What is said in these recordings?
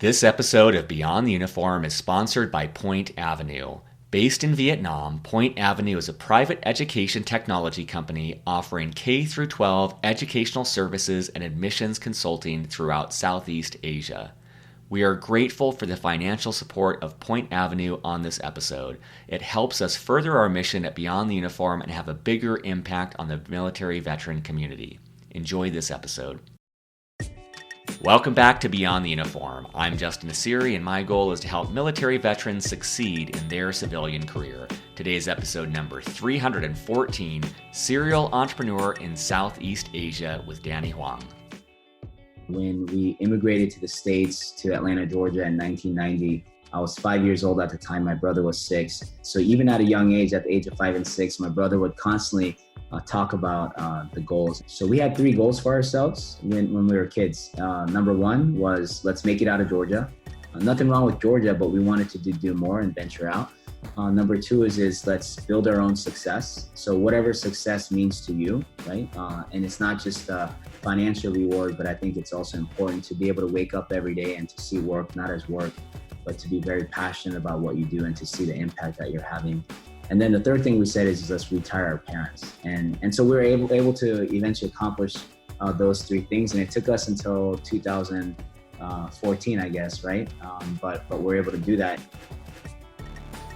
This episode of Beyond the Uniform is sponsored by Point Avenue. Based in Vietnam, Point Avenue is a private education technology company offering K through 12 educational services and admissions consulting throughout Southeast Asia. We are grateful for the financial support of Point Avenue on this episode. It helps us further our mission at Beyond the Uniform and have a bigger impact on the military veteran community. Enjoy this episode. Welcome back to Beyond the Uniform. I'm Justin Asiri, and my goal is to help military veterans succeed in their civilian career. Today's episode number 314, Serial Entrepreneur in Southeast Asia with Danny Hwang. When we immigrated to the States, to Atlanta, Georgia in 1990, I was 5 years old at the time. My brother was 6. So even at a young age, at the age of 5 and 6, my brother would constantly talk about the goals. So we had 3 goals for ourselves when we were kids. Number 1 was, let's make it out of Georgia. Nothing wrong with Georgia, but we wanted to do more and venture out. Number 2 is let's build our own success. So whatever success means to you, right? And it's not just a financial reward, but I think it's also important to be able to wake up every day and to see work not as work, but to be very passionate about what you do and to see the impact that you're having. And then the third thing we said is let's retire our parents. And so we were able to eventually accomplish those 3 things. And it took us until 2014, I guess, right? But we're able to do that.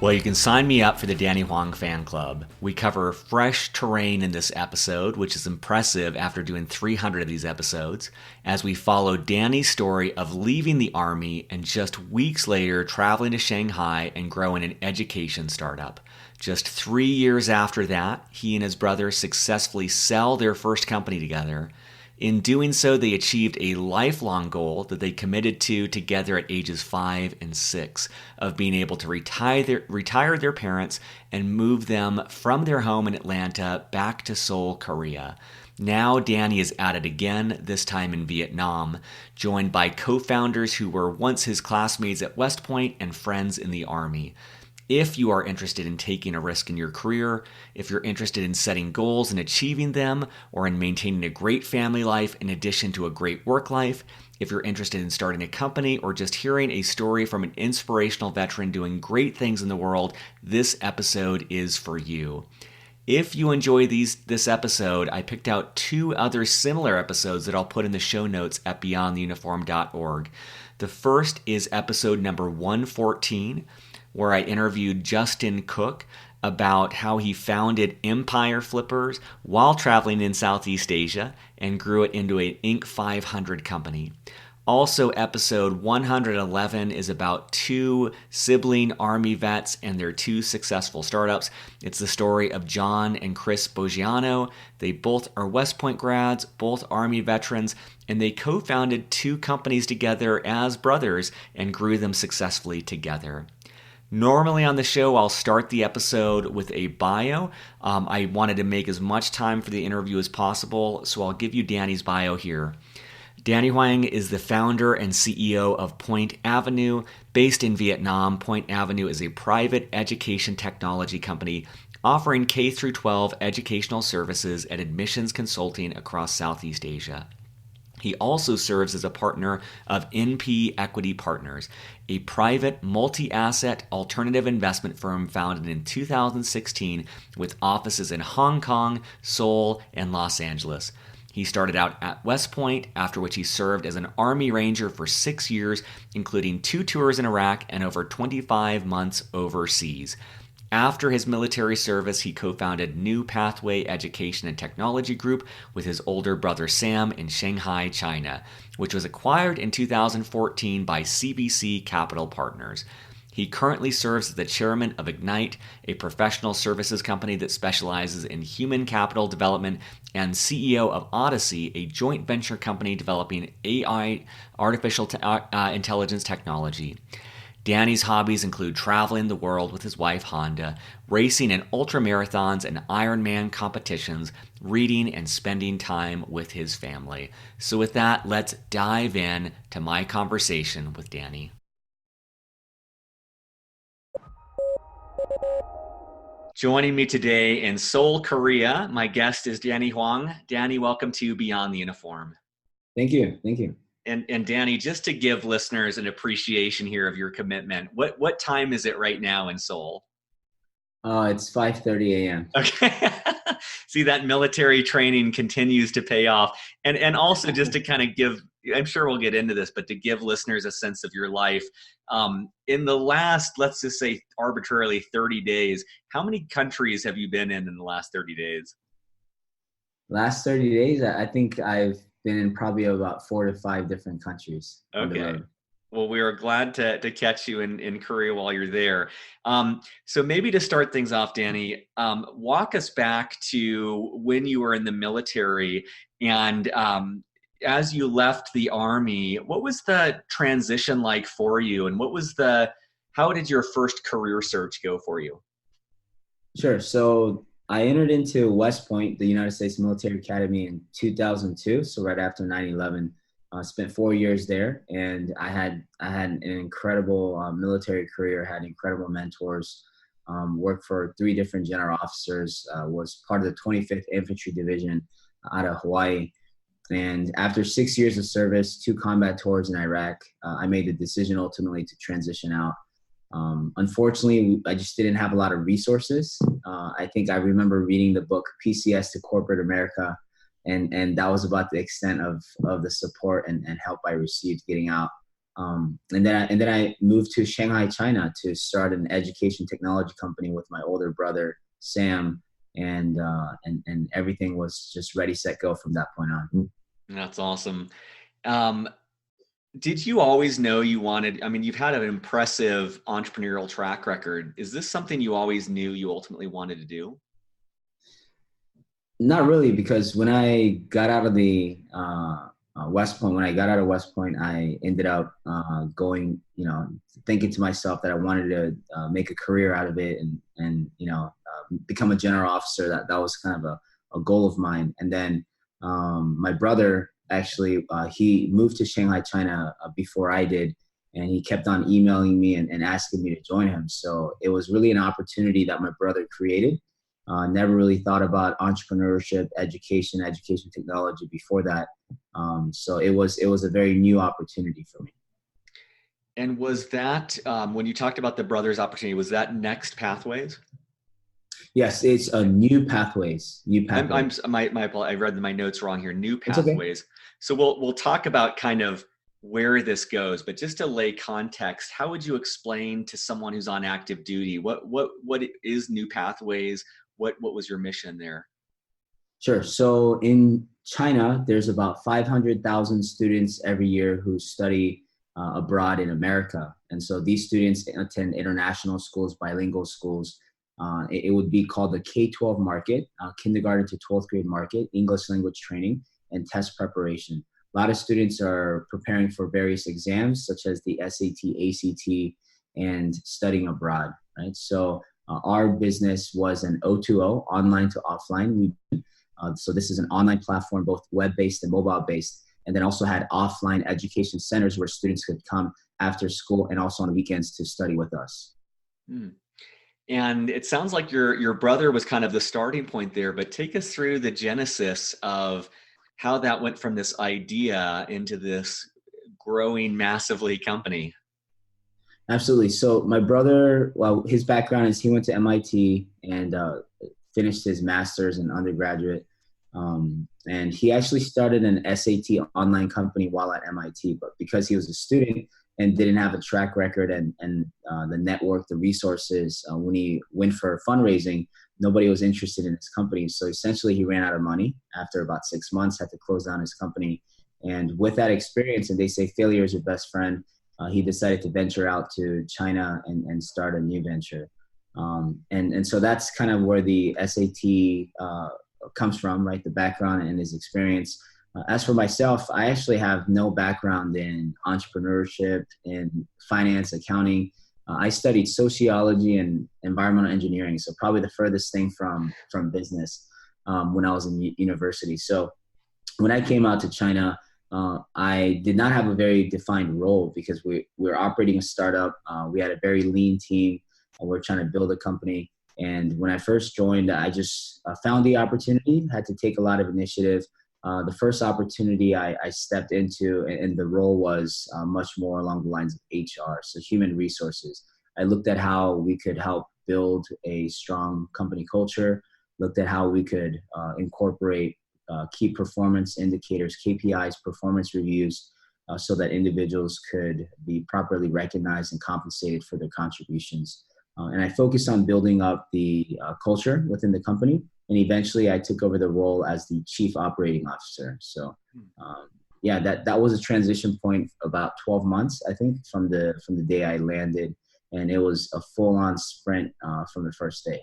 Well, you can sign me up for the Danny Hwang fan club. We cover fresh terrain in this episode, which is impressive after doing 300 of these episodes, as we follow Danny's story of leaving the Army and just weeks later traveling to Shanghai and growing an education startup. Just 3 years after that, he and his brother successfully sell their first company together. In doing so, they achieved a lifelong goal that they committed to together at ages 5 and 6 of being able to retire their parents and move them from their home in Atlanta back to Seoul, Korea. Now Danny is at it again, this time in Vietnam, joined by co-founders who were once his classmates at West Point and friends in the Army. If you are interested in taking a risk in your career, if you're interested in setting goals and achieving them, or in maintaining a great family life in addition to a great work life, if you're interested in starting a company or just hearing a story from an inspirational veteran doing great things in the world, this episode is for you. If you enjoy this episode, I picked out 2 other similar episodes that I'll put in the show notes at beyondtheuniform.org. The first is episode number 114, where I interviewed Justin Cook about how he founded Empire Flippers while traveling in Southeast Asia and grew it into an Inc. 500 company. Also, episode 111 is about 2 sibling Army vets and their 2 successful startups. It's the story of John and Chris Boggiano. They both are West Point grads, both Army veterans, and they co-founded 2 companies together as brothers and grew them successfully together. Normally on the show, I'll start the episode with a bio. I wanted to make as much time for the interview as possible, so I'll give you Danny's bio here. Danny Hwang is the founder and CEO of Point Avenue. Based in Vietnam, Point Avenue is a private education technology company offering K-12 educational services and admissions consulting across Southeast Asia. He also serves as a partner of NP Equity Partners, a private multi-asset alternative investment firm founded in 2016 with offices in Hong Kong, Seoul, and Los Angeles. He started out at West Point, after which he served as an Army Ranger for 6 years, including 2 tours in Iraq and over 25 months overseas. After his military service, he co-founded New Pathway Education and Technology Group with his older brother Sam in Shanghai, China, which was acquired in 2014 by CBC Capital Partners. He currently serves as the chairman of Ignite, a professional services company that specializes in human capital development, and CEO of Odyssey, a joint venture company developing AI, artificial intelligence technology. Danny's hobbies include traveling the world with his wife Honda, racing in ultramarathons and Ironman competitions, reading, and spending time with his family. So with that, let's dive in to my conversation with Danny. Joining me today in Seoul, Korea, my guest is Danny Hwang. Danny, welcome to Beyond the Uniform. Thank you. Thank you. And Danny, just to give listeners an appreciation here of your commitment, what time is it right now in Seoul? It's 5:30 a.m. Okay. See, that military training continues to pay off. And also just to kind of give, I'm sure we'll get into this, but to give listeners a sense of your life, in the last, let's just say arbitrarily 30 days, how many countries have you been in the last 30 days? Last 30 days, I think I've been in probably about 4 to 5 different countries on the Okay. road. Well, we are glad to catch you in Korea while you're there. So maybe to start things off, Danny, walk us back to when you were in the military and as you left the Army, what was the transition like for you? And how did your first career search go for you? Sure. So I entered into West Point, the United States Military Academy, in 2002. So right after 9/11, spent 4 years there, and I had an incredible military career. Had incredible mentors. Worked for 3 different general officers. Was part of the 25th Infantry Division out of Hawaii. And after 6 years of service, 2 combat tours in Iraq, I made the decision ultimately to transition out. Unfortunately, I just didn't have a lot of resources. I think I remember reading the book PCS to Corporate America, and that was about the extent of the support and help I received getting out. And then I moved to Shanghai, China, to start an education technology company with my older brother Sam, and everything was just ready, set, go from that point on. That's awesome. Um, Did you always know you wanted, I mean, you've had an impressive entrepreneurial track record. Is this something you always knew you ultimately wanted to do? Not really, because when I got out of the West Point, when I got out of West Point, I ended up going, thinking to myself that I wanted to make a career out of it, and become a general officer. That was kind of a goal of mine. And then my brother actually he moved to Shanghai, China before I did, and he kept on emailing me and asking me to join him. So it was really an opportunity that my brother created. Never really thought about entrepreneurship, education technology before that. So it was a very new opportunity for me. And was that, when you talked about the brothers opportunity, was that Next Pathways? Yes, it's a new pathways. New I'm pathways. I read my notes wrong here. New It's okay. Pathways. So we'll talk about kind of where this goes, but just to lay context, how would you explain to someone who's on active duty what is New Pathways? What was your mission there? Sure. So in China, there's about 500,000 students every year who study abroad in America. And so these students attend international schools, bilingual schools. It would be called the K-12 market, kindergarten to 12th grade market, English language training, and test preparation. A lot of students are preparing for various exams, such as the SAT, ACT, and studying abroad, right? So our business was an O2O, online to offline. So this is an online platform, both web-based and mobile-based, and then also had offline education centers where students could come after school and also on the weekends to study with us. Hmm. And it sounds like your brother was kind of the starting point there, but take us through the genesis of how that went from this idea into this growing massively company. Absolutely. So my brother, well, his background is he went to MIT and finished his master's and undergraduate. And he actually started an SAT online company while at MIT, but because he was a student and didn't have a track record and the network, the resources, when he went for fundraising, nobody was interested in his company. So essentially he ran out of money after about 6 months, had to close down his company. And with that experience, and they say failure is your best friend, he decided to venture out to China and start a new venture. And so that's kind of where the SAT comes from, right? The background and his experience. As for myself, I actually have no background in entrepreneurship, in finance, accounting. I studied sociology and environmental engineering, so probably the furthest thing from business when I was in university. So when I came out to China, I did not have a very defined role because we were operating a startup. We had a very lean team. We're trying to build a company. And when I first joined, I just found the opportunity, had to take a lot of initiative. The first opportunity I stepped into, and the role was much more along the lines of HR, so human resources. I looked at how we could help build a strong company culture, looked at how we could incorporate key performance indicators, KPIs, performance reviews, so that individuals could be properly recognized and compensated for their contributions. And I focused on building up the culture within the company. And eventually I took over the role as the chief operating officer. So yeah, that was a transition point, about 12 months, I think, from the day I landed. And it was a full-on sprint from the first day.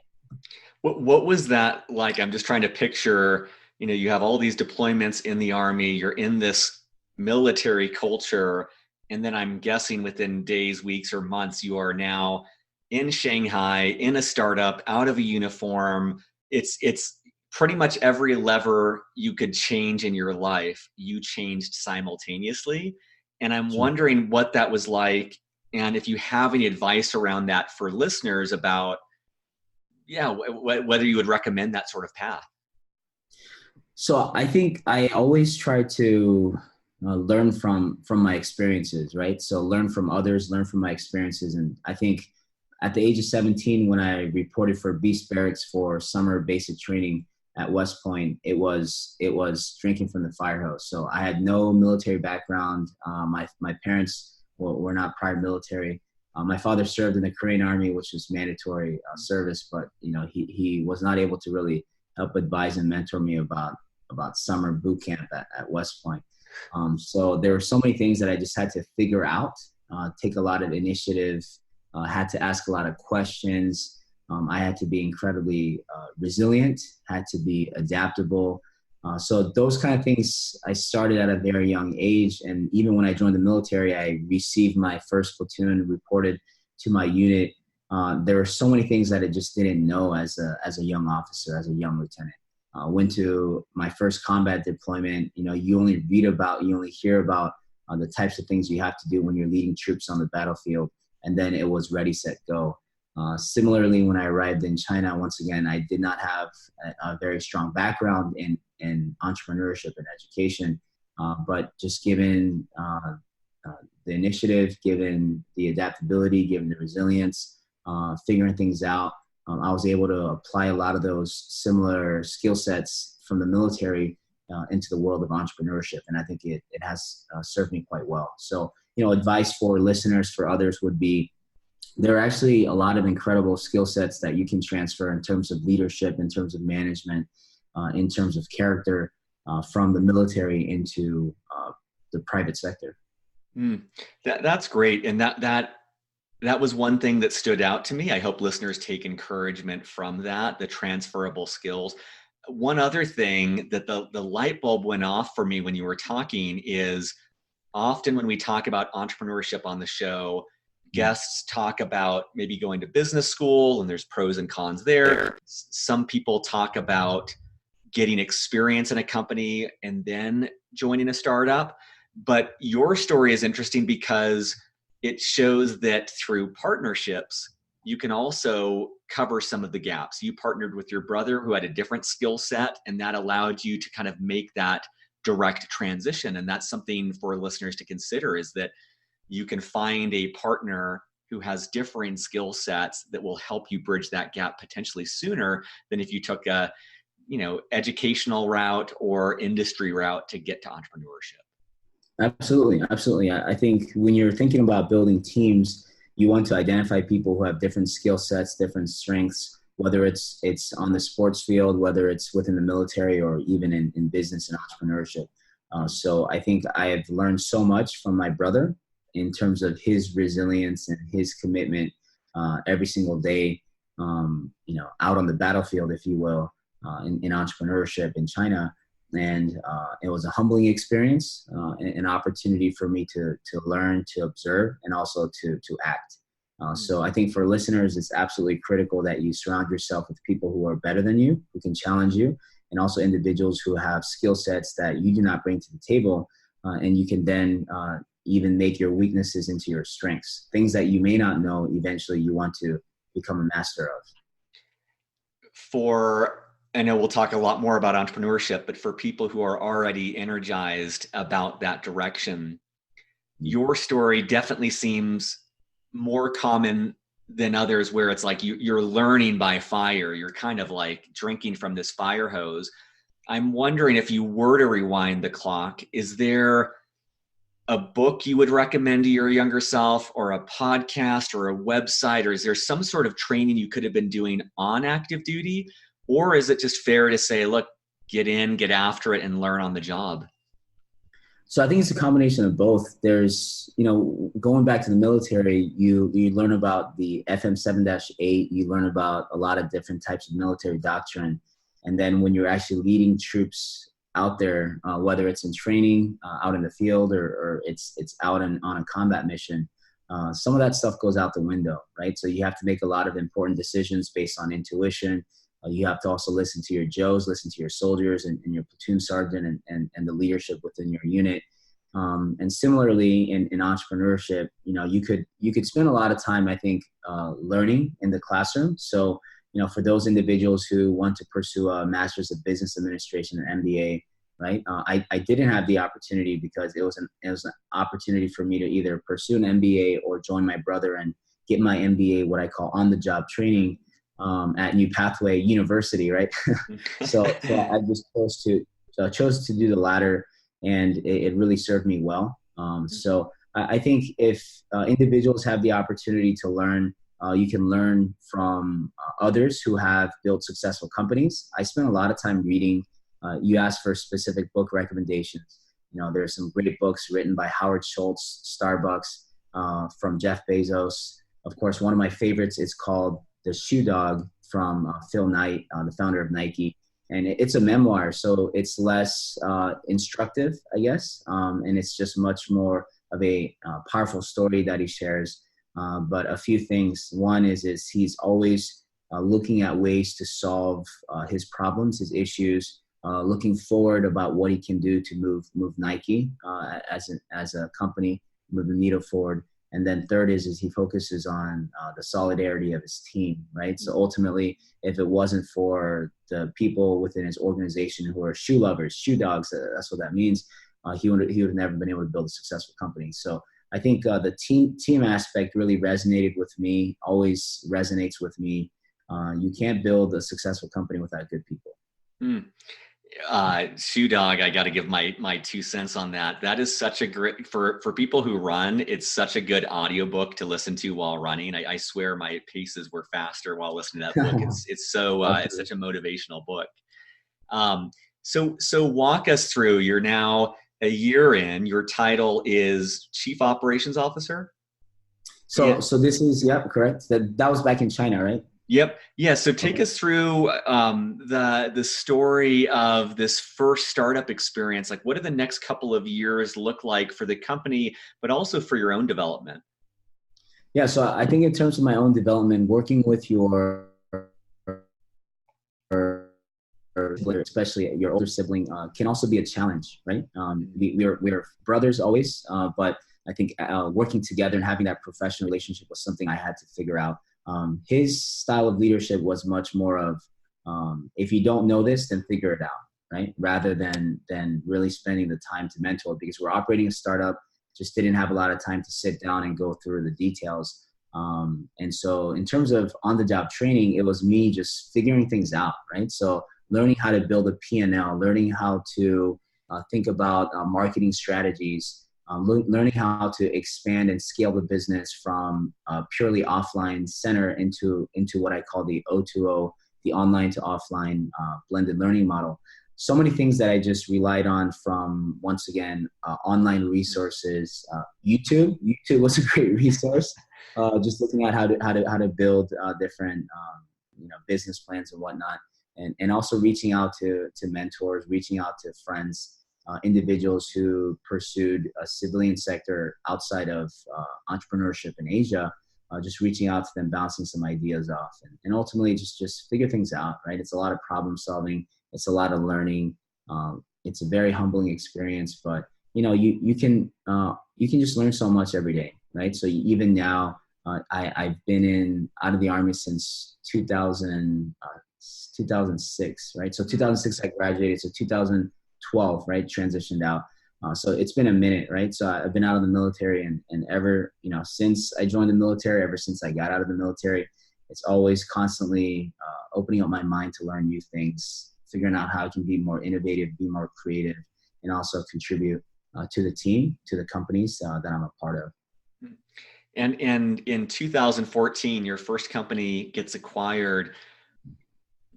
What was that like? I'm just trying to picture, you have all these deployments in the Army, you're in this military culture, and then I'm guessing within days, weeks, or months, you are now in Shanghai, in a startup, out of a uniform. It's pretty much every lever you could change in your life, you changed simultaneously. And I'm wondering what that was like, and if you have any advice around that for listeners about, whether you would recommend that sort of path. So I think I always try to learn from my experiences, right? So learn from others, learn from my experiences. And I think at the age of 17, when I reported for Beast Barracks for summer basic training at West Point, it was drinking from the fire hose. So I had no military background. My parents were not prior military. My father served in the Korean Army, which was mandatory service, but he was not able to really help advise and mentor me about summer boot camp at West Point. So there were so many things that I just had to figure out, take a lot of initiative, had to ask a lot of questions. I had to be incredibly resilient, had to be adaptable. So those kind of things I started at a very young age. And even when I joined the military, I received my first platoon, reported to my unit. There were so many things that I just didn't know as a young officer, as a young lieutenant. Went to my first combat deployment. You only read about, you only hear about the types of things you have to do when you're leading troops on the battlefield. And then it was ready, set, go. Similarly, when I arrived in China, once again, I did not have a very strong background in entrepreneurship and education, but just given the initiative, given the adaptability, given the resilience, figuring things out, I was able to apply a lot of those similar skill sets from the military into the world of entrepreneurship. And I think it has served me quite well. So, advice for listeners, for others would be, there are actually a lot of incredible skill sets that you can transfer in terms of leadership, in terms of management, in terms of character, from the military into the private sector. That's great. And that was one thing that stood out to me. I hope listeners take encouragement from that, the transferable skills. One other thing that the light bulb went off for me when you were talking is, often when we talk about entrepreneurship on the show, guests talk about maybe going to business school, and there's pros and cons there. Some people talk about getting experience in a company and then joining a startup. But your story is interesting because it shows that through partnerships, you can also cover some of the gaps. You partnered with your brother who had a different skill set, and that allowed you to kind of make that direct transition. And that's something for listeners to consider, is that you can find a partner who has differing skill sets that will help you bridge that gap potentially sooner than if you took a, educational route or industry route to get to entrepreneurship. Absolutely. Absolutely. I think when you're thinking about building teams, you want to identify people who have different skill sets, different strengths, whether it's on the sports field, whether it's within the military, or even in business and entrepreneurship. So I think I have learned so much from my brother in terms of his resilience and his commitment every single day, out on the battlefield, if you will, in entrepreneurship in China. And it was a humbling experience, an opportunity for me to learn, to observe, and also to act. So I think for listeners, it's absolutely critical that you surround yourself with people who are better than you, who can challenge you, and also individuals who have skill sets that you do not bring to the table. And you can then even make your weaknesses into your strengths. Things that you may not know, eventually you want to become a master of. For I know we'll talk a lot more about entrepreneurship, but for people who are already energized about that direction, your story definitely seems more common than others where it's like you're learning by fire. You're kind of like drinking from this fire hose. I'm wondering if you were to rewind the clock, is there a book you would recommend to your younger self, or a podcast, or a website, or is there some sort of training you could have been doing on active duty? Or is it just fair to say, look, get in, get after it, and learn on the job? So I think it's a combination of both. There's, going back to the military, you learn about the FM 7-8, you learn about a lot of different types of military doctrine. And then when you're actually leading troops out there, whether it's in training, out in the field, or it's out on a combat mission, some of that stuff goes out the window, right? So you have to make a lot of important decisions based on intuition. You have to also listen to your Joes, listen to your soldiers and your platoon sergeant and the leadership within your unit. And similarly in entrepreneurship, you could spend a lot of time, I think, learning in the classroom. So, for those individuals who want to pursue a master's of business administration, an MBA, right? I didn't have the opportunity because it was an opportunity for me to either pursue an MBA or join my brother and get my MBA, what I call on the job training, at New Pathway University, right? so I just chose to do the latter, and it really served me well. So I think if individuals have the opportunity to learn, you can learn from others who have built successful companies. I spent a lot of time reading. You asked for specific book recommendations. There are some great books written by Howard Schultz, Starbucks, from Jeff Bezos. Of course, one of my favorites is called The Shoe Dog, from Phil Knight, the founder of Nike. And it's a memoir, so it's less instructive, I guess. And it's just much more of a powerful story that he shares. But a few things. One is he's always looking at ways to solve his problems, his issues, looking forward about what he can do to move Nike as a company, move the needle forward. And then third is he focuses on the solidarity of his team, right? So ultimately, if it wasn't for the people within his organization who are shoe lovers, shoe dogs, that's what that means, he would have never been able to build a successful company. So I think the team aspect really resonated with me, always resonates with me. You can't build a successful company without good people. Shoe Dog, I got to give my 2 cents on that. That is such a great, for people who run, it's such a good audiobook to listen to while running. I swear my paces were faster while listening to that book. It's such a motivational book. So walk us through, you're now a year in, your title is Chief Operations Officer. So this is, correct. That was back in China, right? Yep. Yeah. So take us through the story of this first startup experience. Like, what do the next couple of years look like for the company, but also for your own development? Yeah. So I think in terms of my own development, working with especially your older sibling, can also be a challenge, right? We're brothers always, but I think working together and having that professional relationship was something I had to figure out. His style of leadership was much more of, if you don't know this, then figure it out, right? Rather than really spending the time to mentor, because we're operating a startup, just didn't have a lot of time to sit down and go through the details. And so in terms of on-the-job training, it was me just figuring things out, right? So learning how to build a P&L, learning how to think about marketing strategies, learning how to expand and scale the business from a purely offline center into what I call the O2O, the online to offline blended learning model. So many things that I just relied on from, once again, online resources. YouTube was a great resource. Just looking at how to build different business plans and whatnot, and also reaching out to mentors, reaching out to friends. Individuals who pursued a civilian sector outside of entrepreneurship in Asia, just reaching out to them, bouncing some ideas off, and ultimately just figure things out, right? It's a lot of problem solving. It's a lot of learning. It's a very humbling experience, but you can just learn so much every day, right? So even now, I've been out of the Army since 2000. 2006, right? So 2006 I graduated. So 2012, right, transitioned out. So it's been a minute, right? So I've been out of the military, and ever, since I joined the military, ever since I got out of the military, it's always constantly opening up my mind to learn new things, figuring out how I can be more innovative, be more creative, and also contribute to the team, to the companies that I'm a part of. And in 2014, your first company gets acquired.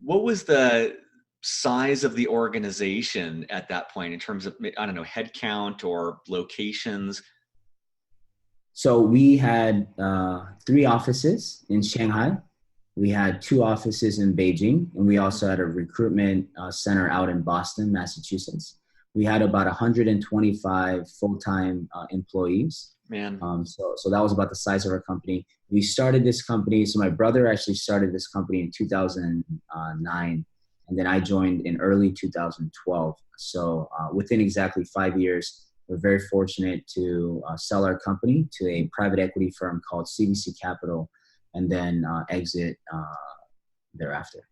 What was the size of the organization at that point in terms of, I don't know, headcount or locations? So we had 3 offices in Shanghai. We had 2 offices in Beijing, and we also had a recruitment center out in Boston, Massachusetts. We had about 125 full-time employees. Man. So that was about the size of our company. We started this company. So my brother actually started this company in 2009, and then I joined in early 2012. So within exactly 5 years, we're very fortunate to sell our company to a private equity firm called CVC Capital, and then exit thereafter.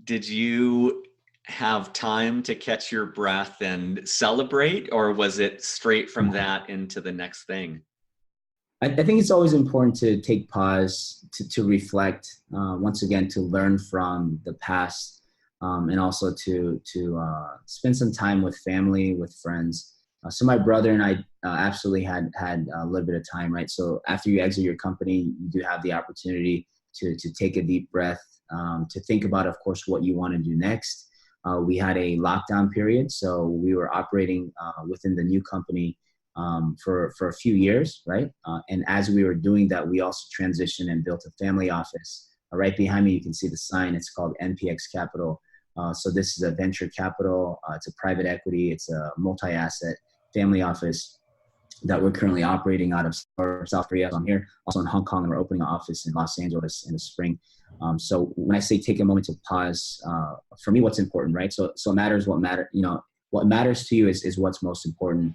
Did you have time to catch your breath and celebrate, or was it straight from that into the next thing? I think it's always important to take pause, to reflect, once again, to learn from the past, and also to spend some time with family, with friends. So my brother and I absolutely had a little bit of time, right? So after you exit your company, you do have the opportunity to take a deep breath, to think about, of course, what you want to do next. We had a lockdown period, so we were operating within the new company for a few years, right? And as we were doing that, we also transitioned and built a family office. Right behind me, you can see the sign. It's called NPX Capital. So this is a venture capital. It's a private equity. It's a multi-asset family office that we're currently operating out of South Korea. So I'm here also in Hong Kong, and we're opening an office in Los Angeles in the spring. So when I say take a moment to pause, for me, what's important, right? So it matters what matters to you is what's most important.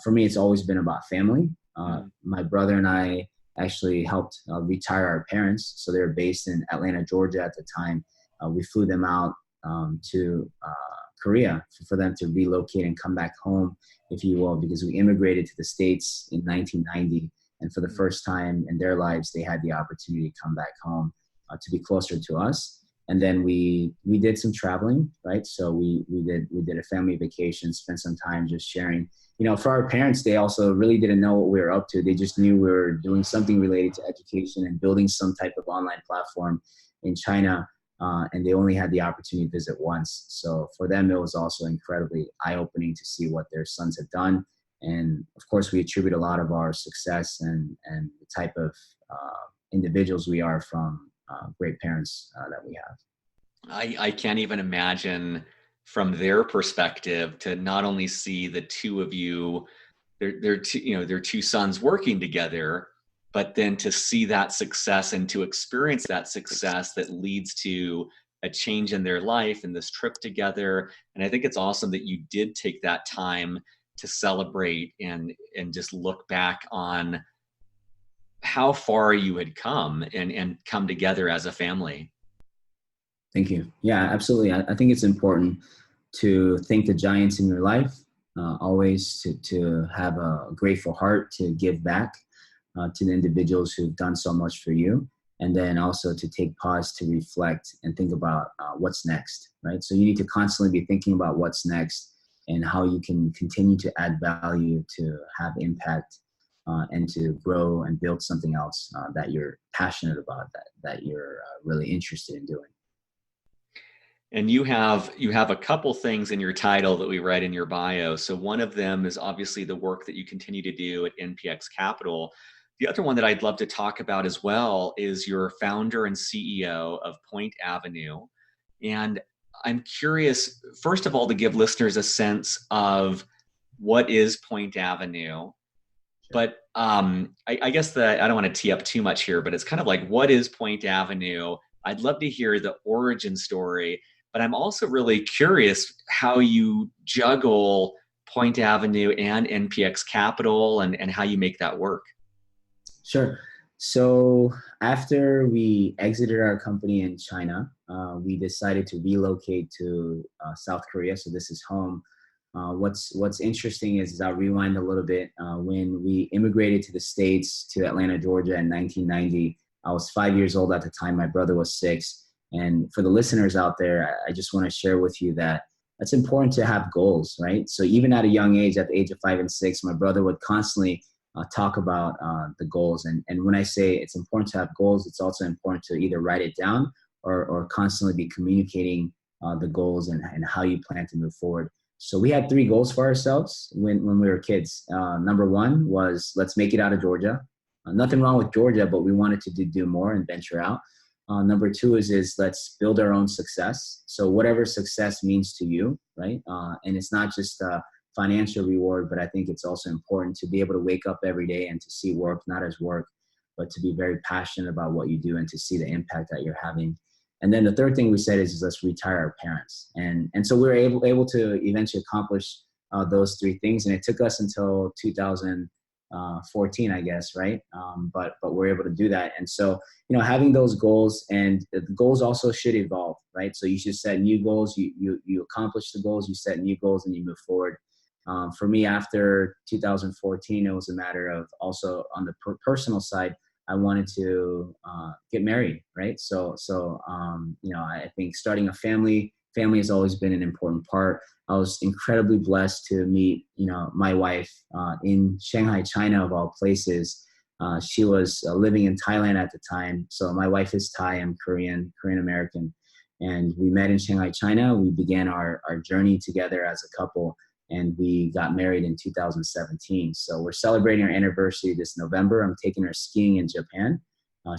For me, it's always been about family. My brother and I actually helped retire our parents. So they were based in Atlanta, Georgia at the time. We flew them out to Korea for them to relocate and come back home, if you will, because we immigrated to the States in 1990. And for the first time in their lives, they had the opportunity to come back home to be closer to us. And then we did some traveling, right? So we did a family vacation, spent some time just sharing. For our parents, they also really didn't know what we were up to. They just knew we were doing something related to education and building some type of online platform in China. And they only had the opportunity to visit once. So for them, it was also incredibly eye-opening to see what their sons had done. And of course, we attribute a lot of our success and the type of individuals we are from great parents that we have. I can't even imagine from their perspective to not only see the two of you, their two sons working together, but then to see that success and to experience that success that leads to a change in their life and this trip together. And I think it's awesome that you did take that time to celebrate and just look back on how far you had come and come together as a family. Thank you. Yeah, absolutely. I think it's important to thank the giants in your life, always to have a grateful heart, to give back to the individuals who've done so much for you. And then also to take pause to reflect and think about what's next, right? So you need to constantly be thinking about what's next and how you can continue to add value, to have impact, and to grow and build something else that you're passionate about, that you're really interested in doing. And you have a couple things in your title that we read in your bio. So one of them is obviously the work that you continue to do at NPX Capital. The other one that I'd love to talk about as well is you're founder and CEO of Point Avenue. And I'm curious, first of all, to give listeners a sense of what is Point Avenue. But I guess that I don't want to tee up too much here, but it's kind of like, what is Point Avenue? I'd love to hear the origin story, but I'm also really curious how you juggle Point Avenue and NPX Capital and how you make that work. Sure. So after we exited our company in China, we decided to relocate to South Korea. So this is home. What's interesting is I'll rewind a little bit. When we immigrated to the States, to Atlanta, Georgia in 1990, I was 5 years old at the time. My brother was 6. And for the listeners out there, I just want to share with you that it's important to have goals, right? So even at a young age, at the age of 5 and 6, my brother would constantly talk about the goals. And when I say it's important to have goals, it's also important to either write it down or constantly be communicating the goals and how you plan to move forward. So we had 3 goals for ourselves when we were kids. Number 1 was let's make it out of Georgia. Nothing wrong with Georgia, but we wanted to do more and venture out. Number 2 is let's build our own success. So whatever success means to you, right? And it's not just financial reward, but I think it's also important to be able to wake up every day and to see work not as work, but to be very passionate about what you do and to see the impact that you're having. And then the third thing we said is let's retire our parents. And so we were able to eventually accomplish those 3 things. And it took us until 2014, I guess, right? But we're able to do that. And so, having those goals, and the goals also should evolve, right? So you should set new goals. You accomplish the goals, you set new goals, and you move forward. For me, after 2014, it was a matter of also on the personal side, I wanted to get married, right? So I think starting a family has always been an important part. I was incredibly blessed to meet, my wife in Shanghai, China, of all places. She was living in Thailand at the time. So my wife is Thai, I'm Korean American. And we met in Shanghai, China. We began our journey together as a couple. And we got married in 2017. So we're celebrating our anniversary this November. I'm taking her skiing in Japan.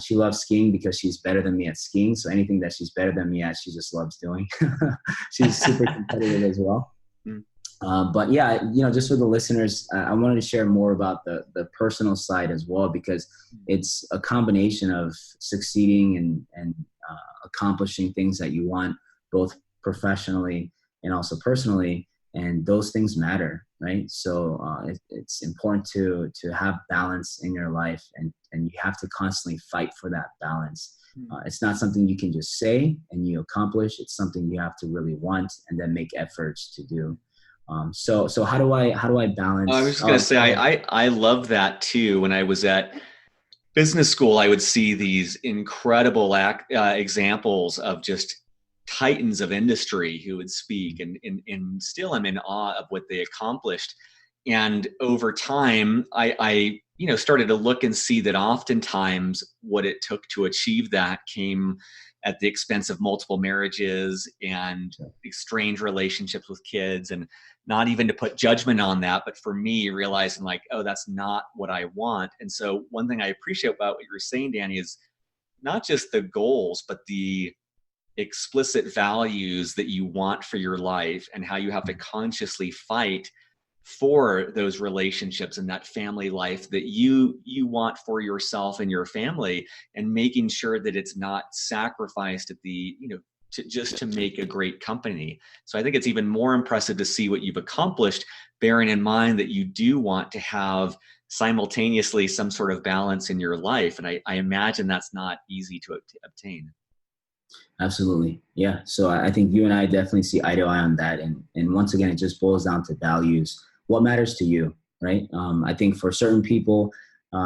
She loves skiing because she's better than me at skiing. So anything that she's better than me at, she just loves doing. She's super competitive as well. But yeah, just for the listeners, I wanted to share more about the personal side as well, because it's a combination of succeeding and accomplishing things that you want, both professionally and also personally. And those things matter, right? So it's important to have balance in your life, and you have to constantly fight for that balance. It's not something you can just say and you accomplish. It's something you have to really want and then make efforts to do. So how do I balance? I was just going to say, I love that too. When I was at business school, I would see these incredible examples of just titans of industry who would speak, and still I'm in awe of what they accomplished. And over time, I started to look and see that oftentimes what it took to achieve that came at the expense of multiple marriages and strange relationships with kids. And not even to put judgment on that, but for me, realizing like, oh, that's not what I want. And so one thing I appreciate about what you're saying, Danny, is not just the goals, but the explicit values that you want for your life, and how you have to consciously fight for those relationships and that family life that you want for yourself and your family, and making sure that it's not sacrificed at the, to make a great company. So I think it's even more impressive to see what you've accomplished, bearing in mind that you do want to have simultaneously some sort of balance in your life. And I imagine that's not easy to obtain. Absolutely. Yeah. So I think you and I definitely see eye to eye on that. And once again, it just boils down to values. What matters to you, right? I think for certain people,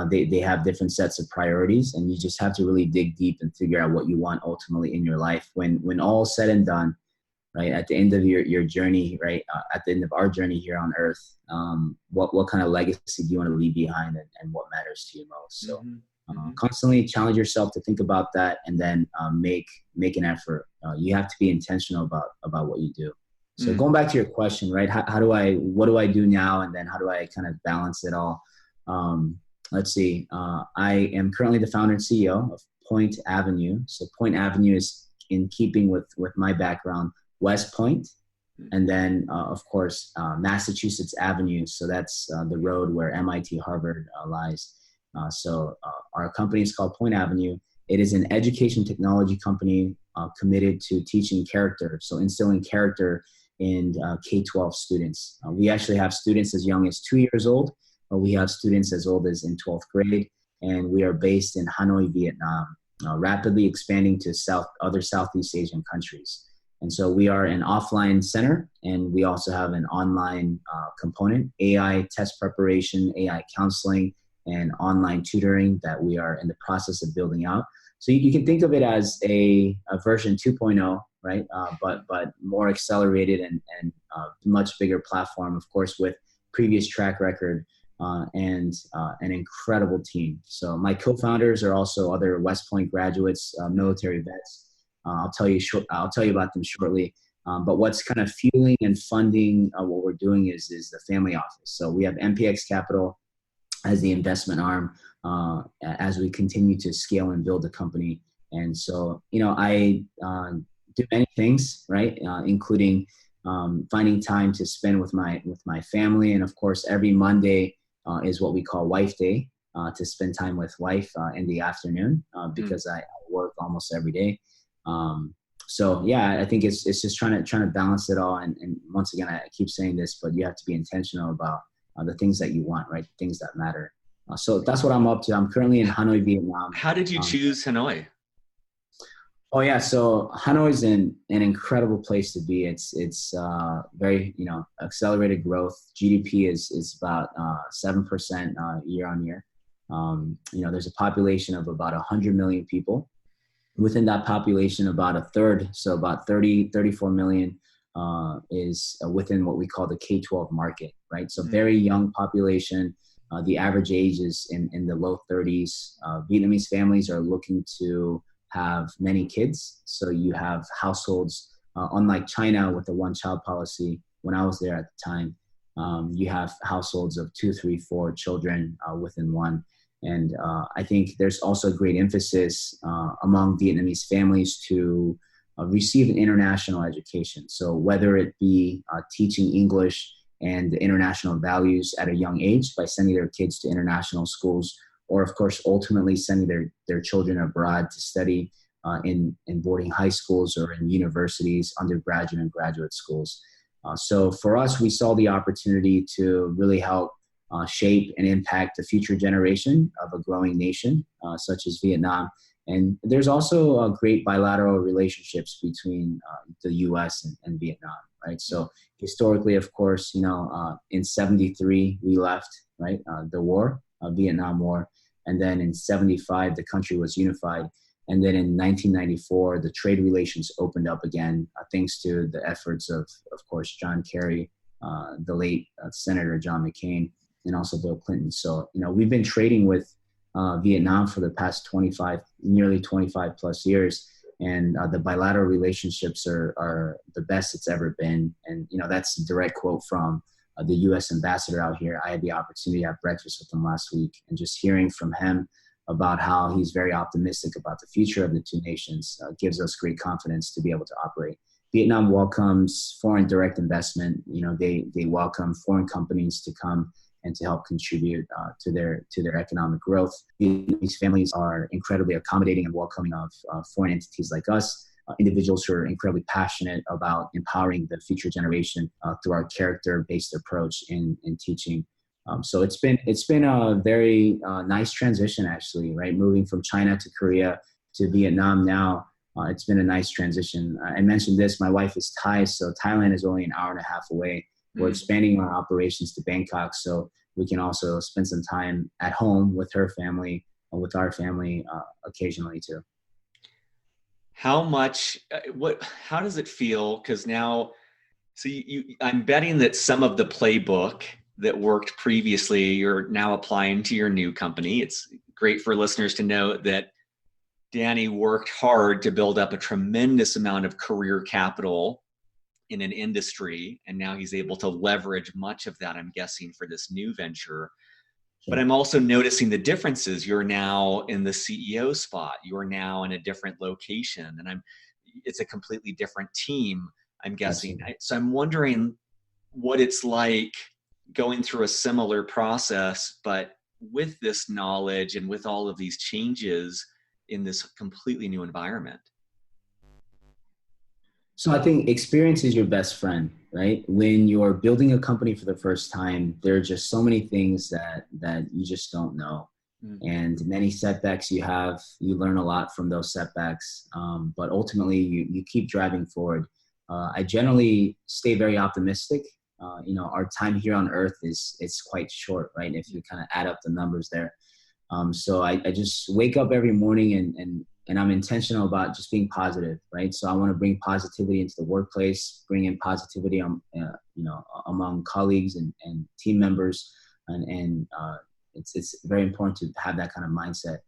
they have different sets of priorities, and you just have to really dig deep and figure out what you want ultimately in your life. When all's said and done, right, at the end of your journey, right, at the end of our journey here on earth, what kind of legacy do you want to leave behind, and what matters to you most? So constantly challenge yourself to think about that, and then make an effort. You have to be intentional about what you do. So going back to your question, right? What do I do now? And then how do I kind of balance it all? Let's see. I am currently the founder and CEO of Point Avenue. So Point Avenue is in keeping with my background, West Point. And then, of course, Massachusetts Avenue. So that's the road where MIT, Harvard lies. So our company is called Point Avenue. It is an education technology company committed to teaching character. So instilling character in K-12 students. We actually have students as young as 2 years old. We have students as old as in 12th grade. and we are based in Hanoi, Vietnam, rapidly expanding to other Southeast Asian countries. And so we are an offline center, and we also have an online component, AI test preparation, AI counseling, and online tutoring that we are in the process of building out. So you can think of it as a version 2.0, right? But more accelerated and much bigger platform, of course, with previous track record and an incredible team. So my co-founders are also other West Point graduates, military vets. I'll tell you about them shortly. But what's kind of fueling and funding what we're doing is the family office. So we have MPX Capital as the investment arm as we continue to scale and build the company. And so, I do many things, right? Including finding time to spend with my family. And of course, every Monday is what we call Wife Day, to spend time with wife in the afternoon because I work almost every day. So yeah, I think it's just trying to balance it all. And once again, I keep saying this, but you have to be intentional about the things that you want, right? Things that matter. So that's what I'm up to. I'm currently in Hanoi, Vietnam. How did you choose Hanoi? Oh yeah, so Hanoi is an incredible place to be. It's very accelerated growth. GDP is about 7% year on year. There's a population of about 100 million people. Within that population, about a third, so about 34 million is within what we call the K-12 market, right? So very young population. The average age is in the low 30s. Vietnamese families are looking to have many kids. So you have households, unlike China with the one-child policy, when I was there at the time, you have households of 2, 3, 4 children within one. And I think there's also a great emphasis among Vietnamese families to receive an international education. So whether it be teaching English and international values at a young age by sending their kids to international schools, or of course, ultimately sending their children abroad to study in boarding high schools or in universities, undergraduate and graduate schools. So for us, we saw the opportunity to really help shape and impact the future generation of a growing nation such as Vietnam. And there's also great bilateral relationships between the U.S. and Vietnam, right? So historically, of course, in 73, we left, right, the war, Vietnam War. And then in 75, the country was unified. And then in 1994, the trade relations opened up again, thanks to the efforts of course, John Kerry, the late Senator John McCain, and also Bill Clinton. So, we've been trading with Vietnam for the past nearly 25 plus years. And the bilateral relationships are the best it's ever been. And, that's a direct quote from the U.S. ambassador out here. I had the opportunity to have breakfast with him last week, and just hearing from him about how he's very optimistic about the future of the two nations gives us great confidence to be able to operate. Vietnam welcomes foreign direct investment. They welcome foreign companies to come and to help contribute to their economic growth. These families are incredibly accommodating and welcoming of foreign entities like us, individuals who are incredibly passionate about empowering the future generation through our character-based approach in teaching. So it's been a very nice transition, actually, right? Moving from China to Korea to Vietnam now. It's been a nice transition. I mentioned this, my wife is Thai, so Thailand is only an hour and a half away. We're expanding our operations to Bangkok, so we can also spend some time at home with her family, with our family occasionally too. How does it feel? Because now, so I'm betting that some of the playbook that worked previously, you're now applying to your new company. It's great for listeners to know that Danny worked hard to build up a tremendous amount of career capital in an industry, and now he's able to leverage much of that, I'm guessing, for this new venture. But I'm also noticing the differences. You're now in the CEO spot. You're now in a different location, and it's a completely different team, I'm guessing. So I'm wondering what it's like going through a similar process, but with this knowledge and with all of these changes in this completely new environment. So I think experience is your best friend, right? When you're building a company for the first time, there are just so many things that you just don't know. Mm. And many setbacks you have, you learn a lot from those setbacks. But ultimately, you keep driving forward. I generally stay very optimistic. Our time here on Earth it's quite short, right? If you kind of add up the numbers there. So I just wake up every morning and I'm intentional about just being positive, right? So I want to bring positivity into the workplace, bring in positivity, among colleagues and team members, and it's very important to have that kind of mindset.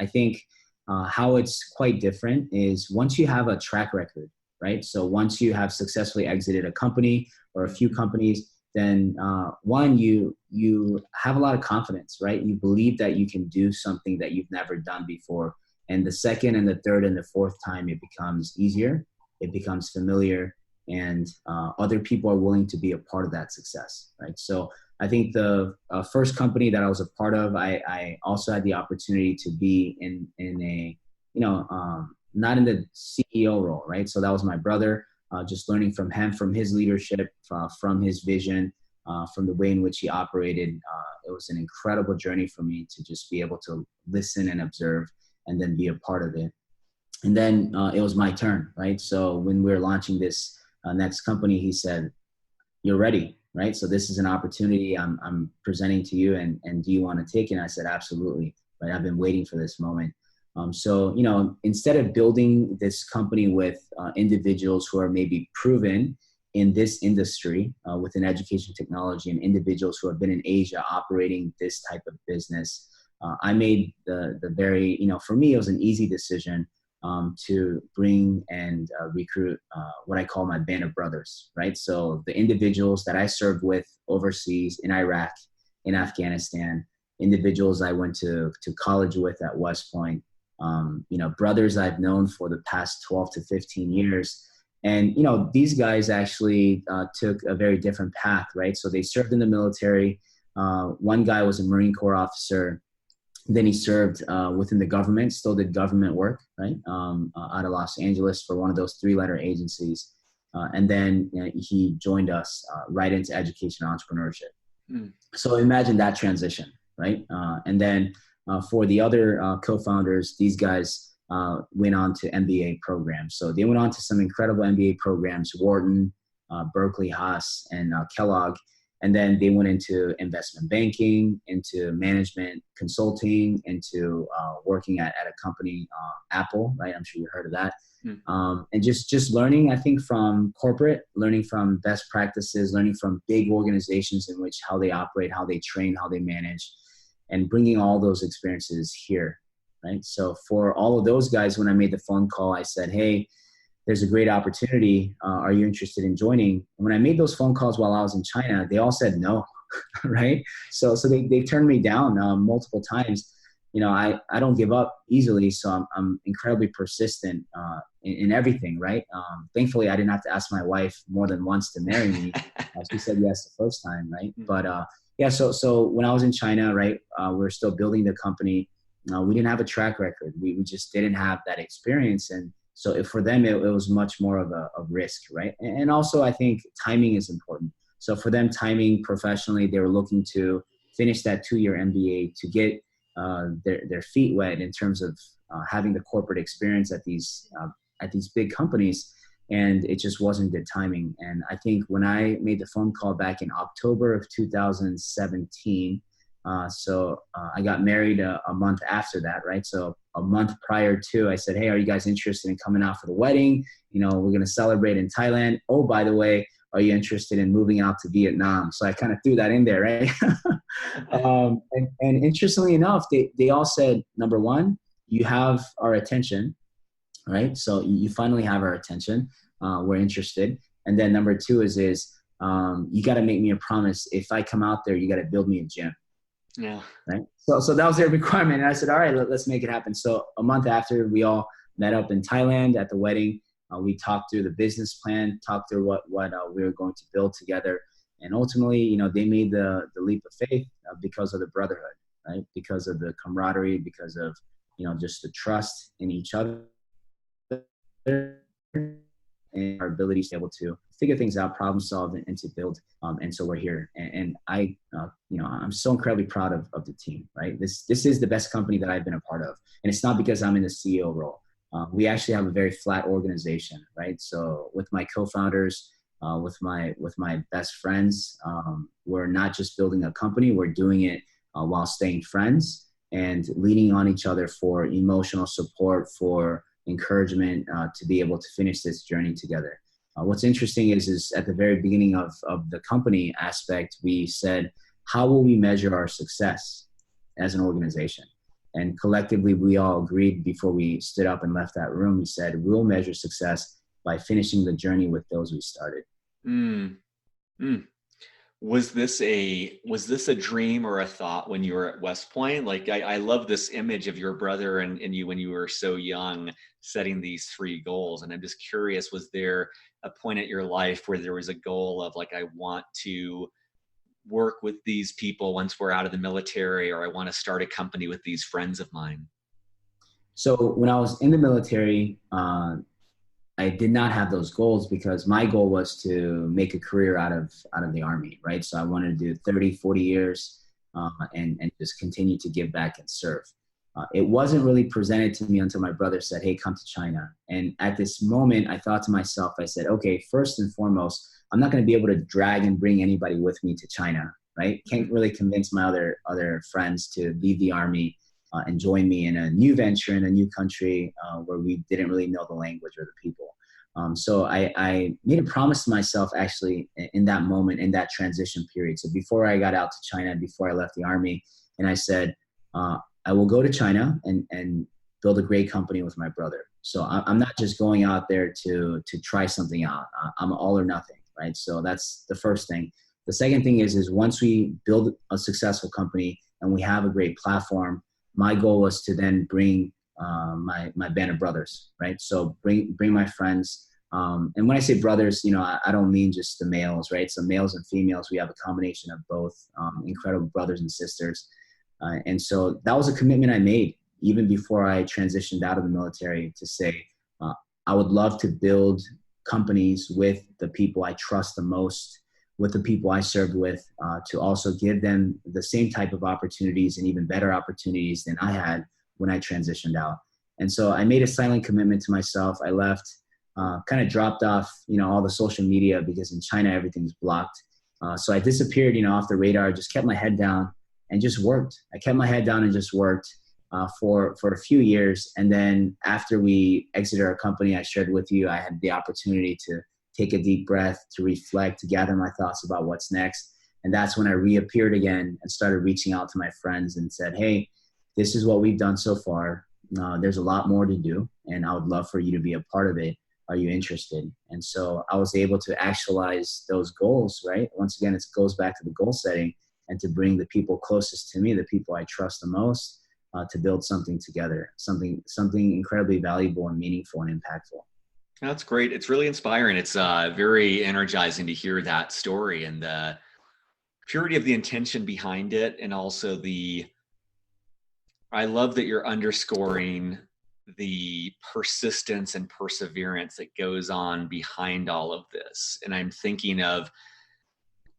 I think how it's quite different is once you have a track record, right? So once you have successfully exited a company or a few companies, then one, you have a lot of confidence, right? You believe that you can do something that you've never done before. And the second and the third and the fourth time, it becomes easier, it becomes familiar, and other people are willing to be a part of that success, right? So I think the first company that I was a part of, I also had the opportunity to be in a, not in the CEO role, right? So that was my brother, just learning from him, from his leadership, from his vision, from the way in which he operated. It was an incredible journey for me to just be able to listen and observe and then be a part of it. And then it was my turn, right? So when we were launching this next company, he said, "You're ready, right? So this is an opportunity I'm presenting to you, and do you want to take it?" And I said, "Absolutely, right? I've been waiting for this moment." So, instead of building this company with individuals who are maybe proven in this industry within education technology and individuals who have been in Asia operating this type of business, I made the very, for me, it was an easy decision to bring and recruit what I call my band of brothers, right? So the individuals that I served with overseas in Iraq, in Afghanistan, individuals I went to college with at West Point, brothers I've known for the past 12 to 15 years. And, these guys actually took a very different path, right? So they served in the military. One guy was a Marine Corps officer. Then he served within the government, still did government work, right? Out of Los Angeles for one of those 3-letter agencies. And then he joined us right into education entrepreneurship. Mm. So imagine that transition, right? And then for the other co-founders, these guys went on to MBA programs. So they went on to some incredible MBA programs, Wharton, Berkeley, Haas, and Kellogg. And then they went into investment banking, into management consulting, into working at a company, Apple, right? I'm sure you heard of that. Mm. And just learning, I think, from corporate, learning from best practices, learning from big organizations in which how they operate, how they train, how they manage, and bringing all those experiences here, right? So for all of those guys, when I made the phone call, I said, "Hey, there's a great opportunity. Are you interested in joining?" And when I made those phone calls while I was in China, they all said no, right? So they turned me down multiple times. I don't give up easily, so I'm incredibly persistent in everything, right? Thankfully, I didn't have to ask my wife more than once to marry me. She said yes the first time, right? But yeah, so when I was in China, right, we were still building the company. We didn't have a track record. We just didn't have that experience. And so for them, it was much more of a risk, right? And also, I think timing is important. So for them, timing professionally, they were looking to finish that 2-year MBA to get their feet wet in terms of having the corporate experience at these big companies. And it just wasn't good timing. And I think when I made the phone call back in October of 2017, I got married a month after that, right? So a month prior to, I said, "Hey, are you guys interested in coming out for the wedding? We're going to celebrate in Thailand. Oh, by the way, are you interested in moving out to Vietnam?" So I kind of threw that in there, right? And interestingly enough, they all said, number one, you have our attention, right? So you finally have our attention. We're interested. And then number two is you got to make me a promise. If I come out there, you got to build me a gym. Yeah. Right. So that was their requirement. And I said, all right, let's make it happen. So a month after, we all met up in Thailand at the wedding. We talked through the business plan, talked through what we were going to build together. And ultimately, they made the leap of faith because of the brotherhood, right? Because of the camaraderie, because of, just the trust in each other. in our abilities to be able to figure things out, problem solve, and to build. And so we're here. And I, I'm so incredibly proud of the team, right? This is the best company that I've been a part of. And it's not because I'm in the CEO role. We actually have a very flat organization, right? So with my co-founders, with my best friends, we're not just building a company, we're doing it while staying friends and leaning on each other for emotional support, for encouragement, to be able to finish this journey together. What's interesting is at the very beginning of the company aspect, we said, how will we measure our success as an organization? And collectively, we all agreed before we stood up and left that room. We said, we'll measure success by finishing the journey with those we started. Mm. Mm. Was this a dream or a thought when you were at West Point? Like, I love this image of your brother and you when you were so young, setting these 3 goals. And I'm just curious, was there a point at your life where there was a goal of like, I want to work with these people once we're out of the military, or I want to start a company with these friends of mine? So when I was in the military, I did not have those goals because my goal was to make a career out of the Army, right? So I wanted to do 30, 40 years and just continue to give back and serve. It wasn't really presented to me until my brother said, hey, come to China. And at this moment, I thought to myself, I said, okay, first and foremost, I'm not going to be able to drag and bring anybody with me to China, right? Can't really convince my other friends to leave the Army and join me in a new venture in a new country where we didn't really know the language or the people. So I made a promise to myself actually in that moment, in that transition period. So before I got out to China, before I left the Army, and I said, I will go to China and build a great company with my brother. So I'm not just going out there to try something out. I'm all or nothing, right? So that's the first thing. The second thing is once we build a successful company and we have a great platform, my goal was to then bring my band of brothers, right? So bring my friends. And when I say brothers, I don't mean just the males, right? So males and females, we have a combination of both, incredible brothers and sisters. And so that was a commitment I made even before I transitioned out of the military to say, I would love to build companies with the people I trust the most, with the people I served with, to also give them the same type of opportunities and even better opportunities than I had when I transitioned out. And so I made a silent commitment to myself. I left, kind of dropped off, all the social media because in China, everything's blocked. So I disappeared, off the radar, just kept my head down and just worked. I kept my head down and just worked for a few years. And then after we exited our company, I shared with you, I had the opportunity to take a deep breath, to reflect, to gather my thoughts about what's next. And that's when I reappeared again and started reaching out to my friends and said, hey, this is what we've done so far. There's a lot more to do, and I would love for you to be a part of it. Are you interested? And so I was able to actualize those goals, right? Once again, it goes back to the goal setting and to bring the people closest to me, the people I trust the most, to build something together, something incredibly valuable and meaningful and impactful. That's great. It's really inspiring. It's very energizing to hear that story and the purity of the intention behind it. And also I love that you're underscoring the persistence and perseverance that goes on behind all of this. And I'm thinking of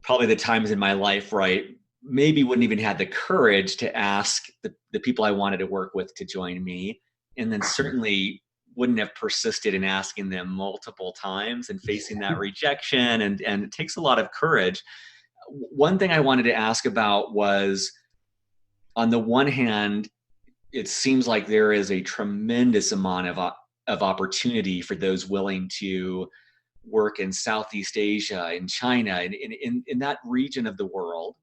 probably the times in my life where I maybe wouldn't even have the courage to ask the people I wanted to work with to join me. And then certainly wouldn't have persisted in asking them multiple times and facing that rejection. And it takes a lot of courage. One thing I wanted to ask about was, on the one hand, it seems like there is a tremendous amount of opportunity for those willing to work in Southeast Asia, in China, and in that region of the world.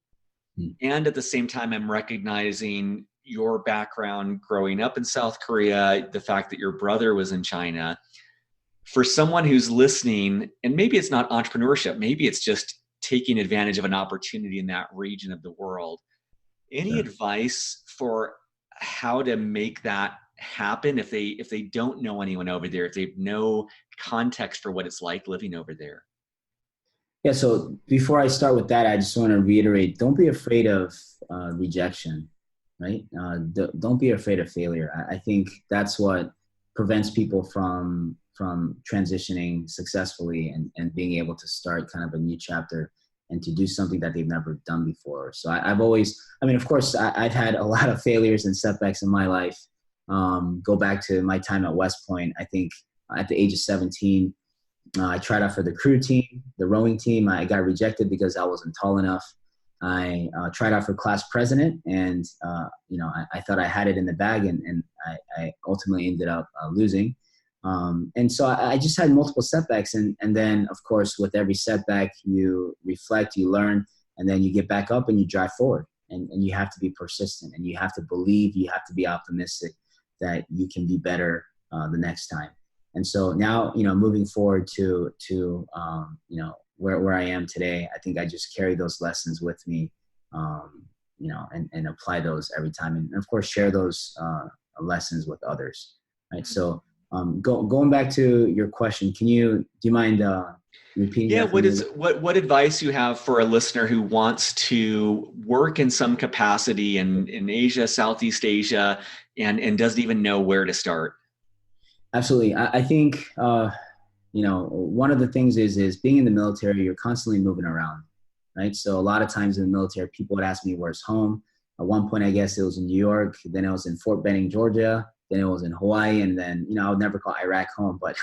And at the same time, I'm recognizing your background growing up in South Korea, the fact that your brother was in China. For someone who's listening, and maybe it's not entrepreneurship, maybe it's just taking advantage of an opportunity in that region of the world. Any advice for how to make that happen if they don't know anyone over there, if they have no context for what it's like living over there? Yeah, so before I start with that, I just want to reiterate, don't be afraid of rejection, right? Don't be afraid of failure. I think that's what prevents people from from transitioning successfully and being able to start kind of a new chapter and to do something that they've never done before. So I've always, I mean, of course, I've had a lot of failures and setbacks in my life. Go back to my time at West Point. I think at the age of 17, I tried out for the crew team, the rowing team. I got rejected because I wasn't tall enough. I tried out for class president, and I thought I had it in the bag, and I ultimately ended up losing. And so I just had multiple setbacks, and then of course with every setback you reflect, you learn, and then you get back up and you drive forward. And you have to be persistent, and you have to believe, you have to be optimistic that you can be better the next time. And so now, moving forward to where I am today, I think I just carry those lessons with me, and apply those every time. And of course, share those lessons with others. Right. So going back to your question, do you mind repeating? Yeah. What advice you have for a listener who wants to work in some capacity in Asia, Southeast Asia, and doesn't even know where to start? Absolutely. I think, one of the things is being in the military, you're constantly moving around, right? So a lot of times in the military, people would ask me, where's home? At one point, I guess it was in New York, then it was in Fort Benning, Georgia, then it was in Hawaii, and then, I would never call Iraq home, but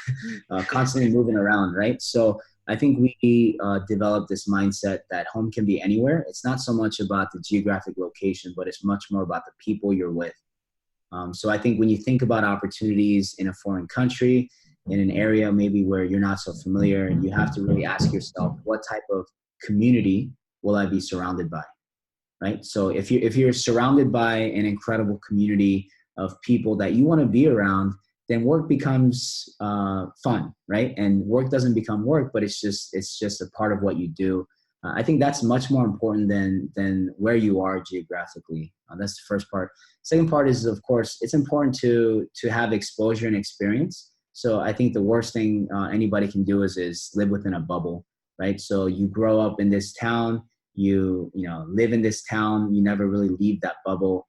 constantly moving around, right? So I think we developed this mindset that home can be anywhere. It's not so much about the geographic location, but it's much more about the people you're with. So I think when you think about opportunities in a foreign country, in an area maybe where you're not so familiar, you have to really ask yourself, what type of community will I be surrounded by, right? So if you're surrounded by an incredible community of people that you want to be around, then work becomes fun, right? And work doesn't become work, but it's just a part of what you do. I think that's much more important than where you are geographically. That's the first part. Second part is, of course, it's important to have exposure and experience. So I think the worst thing anybody can do is live within a bubble, right? So you grow up in this town, you live in this town, you never really leave that bubble.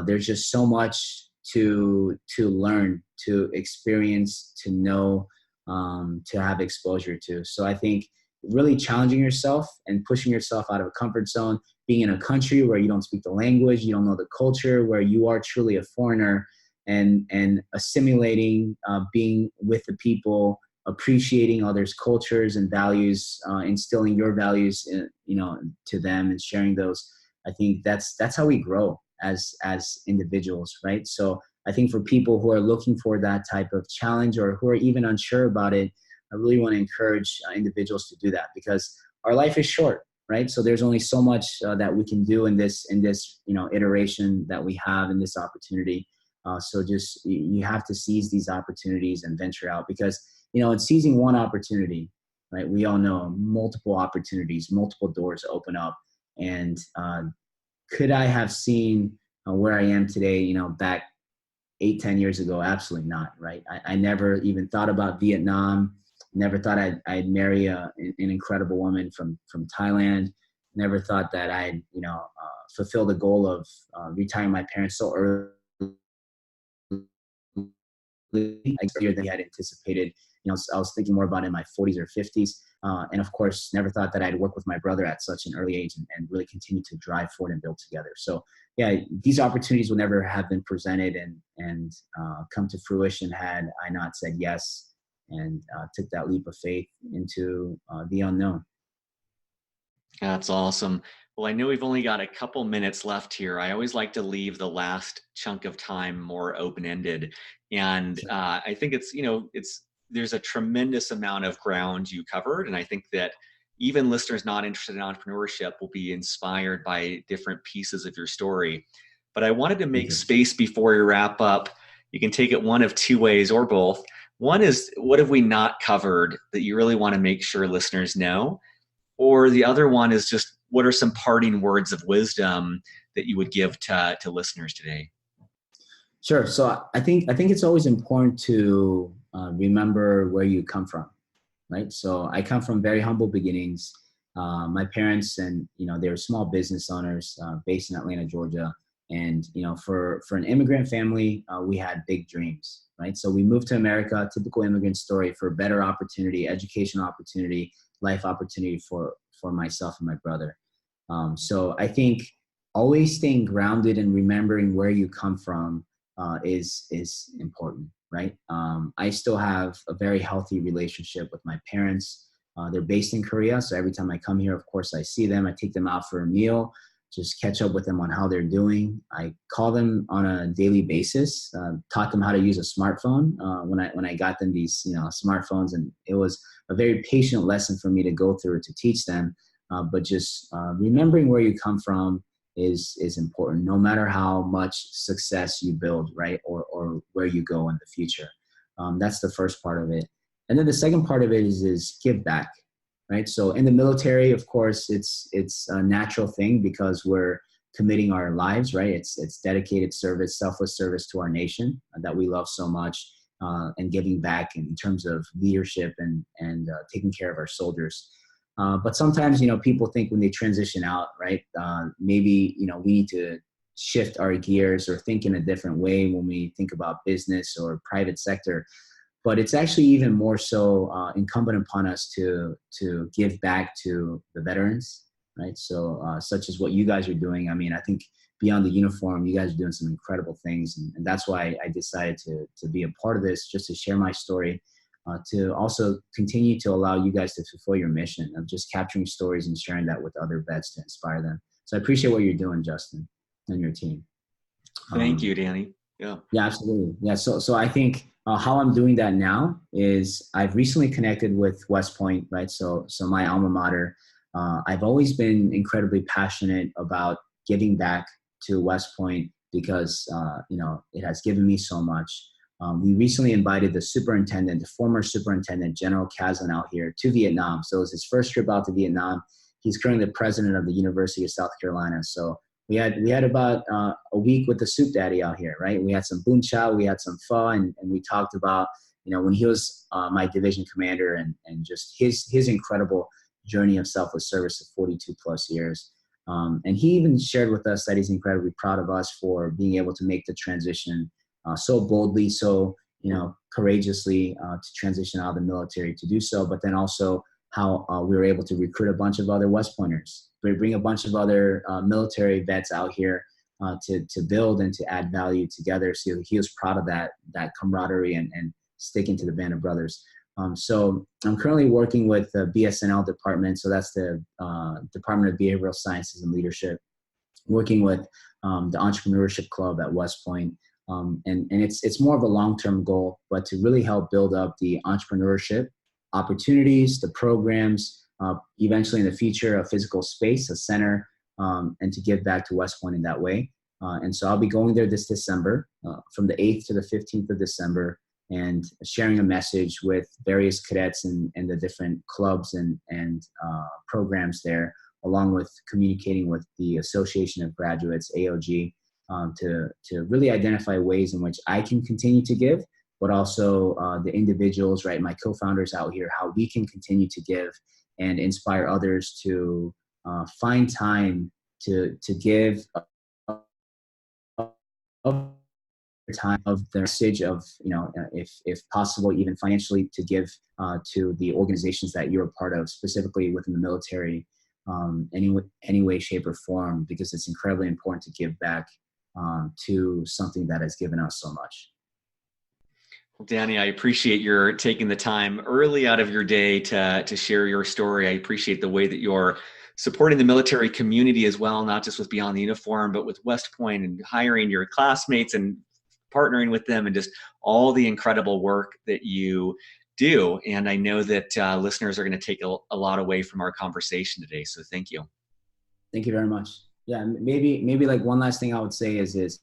There's just so much to learn, to experience, to know, to have exposure to. So I think really challenging yourself and pushing yourself out of a comfort zone, being in a country where you don't speak the language, you don't know the culture, where you are truly a foreigner, and assimilating, being with the people, appreciating others' cultures and values, instilling your values, to them and sharing those. I think that's how we grow as individuals, right? So I think for people who are looking for that type of challenge or who are even unsure about it, I really want to encourage individuals to do that, because our life is short, right? So there's only so much that we can do in this iteration that we have in this opportunity. So just you have to seize these opportunities and venture out, because in seizing one opportunity, right? We all know multiple opportunities, multiple doors open up. And could I have seen where I am today, back 8-10 years ago? Absolutely not, right? I never even thought about Vietnam. Never thought I'd marry an incredible woman from Thailand. Never thought that I'd fulfill the goal of retiring my parents so early, earlier than I had anticipated. I was thinking more about in my 40s or 50s, and of course, never thought that I'd work with my brother at such an early age and really continue to drive forward and build together. So yeah, these opportunities would never have been presented and come to fruition had I not said yes and took that leap of faith into the unknown. That's awesome. Well, I know we've only got a couple minutes left here. I always like to leave the last chunk of time more open-ended. And I think there's a tremendous amount of ground you covered. And I think that even listeners not interested in entrepreneurship will be inspired by different pieces of your story. But I wanted to make space before we wrap up. You can take it one of two ways or both. One is, what have we not covered that you really want to make sure listeners know? Or the other one is just, what are some parting words of wisdom that you would give to listeners today? Sure. So I think it's always important to remember where you come from, right? So I come from very humble beginnings. My parents, and they were small business owners based in Atlanta, Georgia, And, for an immigrant family, we had big dreams, right? So we moved to America, typical immigrant story, for better opportunity, education opportunity, life opportunity for myself and my brother. So I think always staying grounded and remembering where you come from is important, right? I still have a very healthy relationship with my parents. They're based in Korea, so every time I come here, of course, I see them. I take them out for a meal, just catch up with them on how they're doing. I call them on a daily basis, taught them how to use a smartphone when I got them these smartphones, and it was a very patient lesson for me to go through to teach them. But just remembering where you come from is important, no matter how much success you build, right, or where you go in the future. That's the first part of it. And then the second part of it is give back, right? So in the military, of course, it's a natural thing because we're committing our lives, right? It's dedicated service, selfless service to our nation that we love so much, and giving back in terms of leadership and taking care of our soldiers. But sometimes, people think when they transition out, right, maybe, we need to shift our gears or think in a different way when we think about business or private sector. But it's actually even more so incumbent upon us to give back to the veterans, right? So such as what you guys are doing. I mean, I think beyond the uniform, you guys are doing some incredible things. And that's why I decided to be a part of this, just to share my story, to also continue to allow you guys to fulfill your mission of just capturing stories and sharing that with other vets to inspire them. So I appreciate what you're doing, Justin, and your team. Thank you, Danny. Yeah. Yeah, absolutely. Yeah. So I think how I'm doing that now is I've recently connected with West Point, right? So my alma mater. I've always been incredibly passionate about giving back to West Point because it has given me so much. We recently invited the former superintendent, General Kazan, out here to Vietnam. So it was his first trip out to Vietnam. He's currently the president of the University of South Carolina. So we had about a week with the soup daddy out here, right? We had some bun chow, we had some pho, and we talked about, when he was my division commander and just his incredible journey of selfless service of 42 plus years. And he even shared with us that he's incredibly proud of us for being able to make the transition so boldly, so courageously to transition out of the military to do so, but then also how we were able to recruit a bunch of other West Pointers, bring a bunch of other military vets out here to build and to add value together. So he was proud of that camaraderie and sticking to the band of brothers. So I'm currently working with the BSNL department. So that's the Department of Behavioral Sciences and Leadership, working with the Entrepreneurship Club at West Point. And it's more of a long-term goal, but to really help build up the entrepreneurship opportunities, the programs, eventually in the future, a physical space, a center, and to give back to West Point in that way. And so I'll be going there this December, from the 8th to the 15th of December, and sharing a message with various cadets and the different clubs and programs there, along with communicating with the Association of Graduates, AOG, to really identify ways in which I can continue to give, but also the individuals, right, my co-founders out here, how we can continue to give and inspire others to find time to give of time, of the message of, if possible, even financially, to give to the organizations that you're a part of, specifically within the military, any way, shape, or form, because it's incredibly important to give back to something that has given us so much. Well, Danny, I appreciate your taking the time early out of your day to share your story. I appreciate the way that you're supporting the military community as well, not just with Beyond the Uniform, but with West Point and hiring your classmates and partnering with them and just all the incredible work that you do. And I know that listeners are going to take a lot away from our conversation today. So thank you. Thank you very much. Yeah, maybe like one last thing I would say is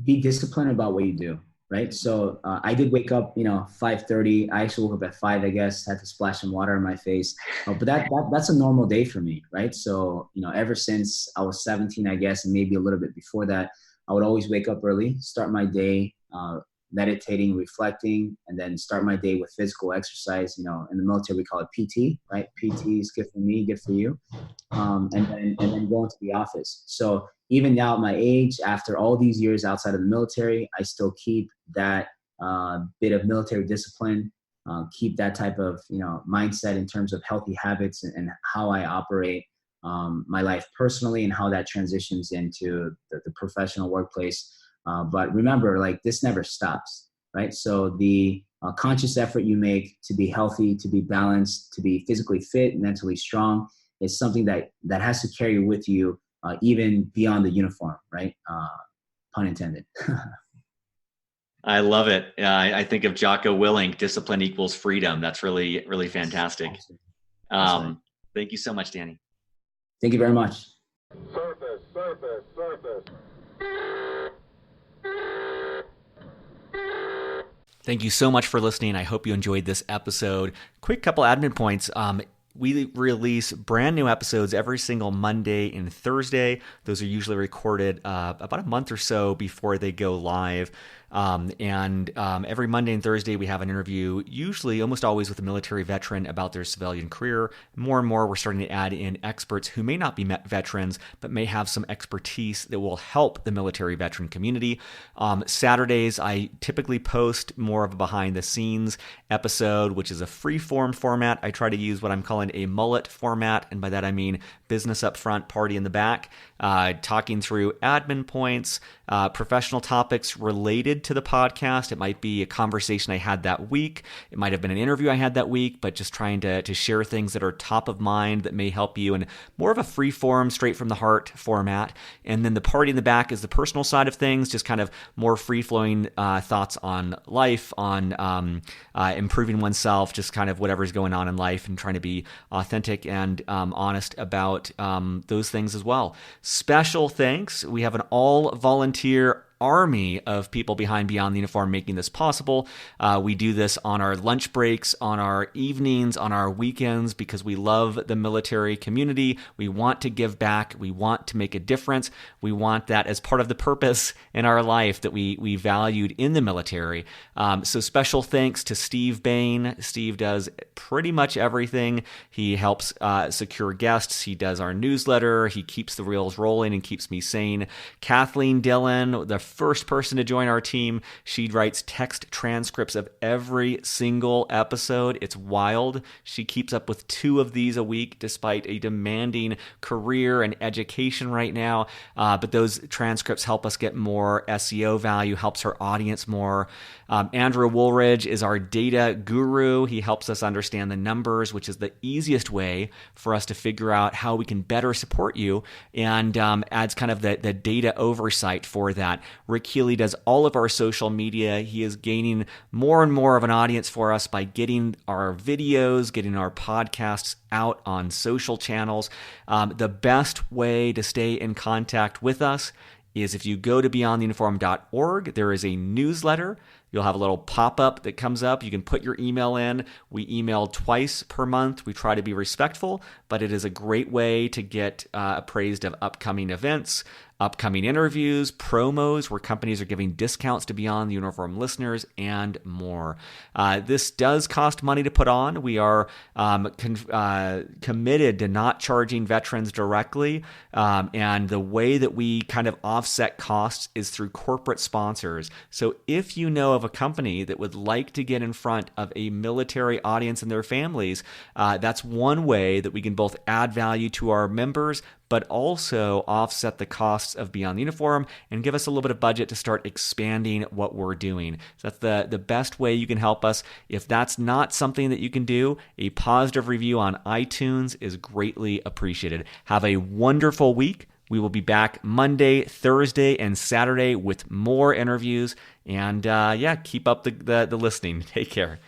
be disciplined about what you do. Right. So I did wake up, 5:30. I actually woke up at 5, I guess, had to splash some water in my face. But that's a normal day for me. Right. So, ever since I was 17, I guess, and maybe a little bit before that, I would always wake up early, start my day, meditating, reflecting, and then start my day with physical exercise. You know, in the military, we call it PT, right? PT is good for me, good for you. And then go into the office. So even now at my age, after all these years outside of the military, I still keep that bit of military discipline, keep that type of, you know, mindset in terms of healthy habits and how I operate my life personally and how that transitions into the professional workplace. But remember, like, this never stops, right? So the conscious effort you make to be healthy, to be balanced, to be physically fit, mentally strong is something that has to carry with you even beyond the uniform, right? Pun intended. I love it. I think of Jocko Willink, discipline equals freedom. That's really, really fantastic. Right. Thank you so much, Danny. Thank you very much. Surface, surface, surface. Thank you so much for listening. I hope you enjoyed this episode. Quick couple admin points. We release brand new episodes every single Monday and Thursday. Those are usually recorded about a month or so before they go live. Every Monday and Thursday, we have an interview, usually almost always with a military veteran about their civilian career. More and more, we're starting to add in experts who may not be veterans, but may have some expertise that will help the military veteran community. Saturdays, I typically post more of a behind the scenes episode, which is a free form format. I try to use what I'm calling a mullet format. And by that, I mean business up front, party in the back, talking through admin points, professional topics related to the podcast. It might be a conversation I had that week. It might have been an interview I had that week, but just trying to share things that are top of mind that may help you, and more of a free form, straight from the heart format. And then the party in the back is the personal side of things, just kind of more free flowing thoughts on life, on improving oneself, just kind of whatever's going on in life, and trying to be authentic and honest about those things as well. Special thanks. We have an all volunteer army of people behind Beyond the Uniform making this possible. We do this on our lunch breaks, on our evenings, on our weekends, because we love the military community. We want to give back. We want to make a difference. We want that as part of the purpose in our life that we valued in the military. So special thanks to Steve Bain. Steve does pretty much everything. He helps secure guests. He does our newsletter. He keeps the reels rolling and keeps me sane. Kathleen Dillon, the first person to join our team. She writes text transcripts of every single episode. It's wild. She keeps up with 2 of these a week despite a demanding career and education right now. But those transcripts help us get more SEO value, helps her audience more. Andrew Woolridge is our data guru. He helps us understand the numbers, which is the easiest way for us to figure out how we can better support you, and adds kind of the data oversight for that. Rick Healy does all of our social media. He is gaining more and more of an audience for us by getting our videos, getting our podcasts out on social channels. The best way to stay in contact with us is if you go to beyondtheuniform.org, there is a newsletter. You'll have a little pop-up that comes up. You can put your email in. We email twice per month. We try to be respectful, but it is a great way to get appraised of upcoming events, upcoming interviews, promos where companies are giving discounts to Beyond the Uniform listeners, and more. This does cost money to put on. We are committed to not charging veterans directly, and the way that we kind of offset costs is through corporate sponsors. So if you know of a company that would like to get in front of a military audience and their families, that's one way that we can both add value to our members, but also offset the costs of Beyond the Uniform and give us a little bit of budget to start expanding what we're doing. So that's the best way you can help us. If that's not something that you can do, a positive review on iTunes is greatly appreciated. Have a wonderful week. We will be back Monday, Thursday, and Saturday with more interviews. And keep up the listening. Take care.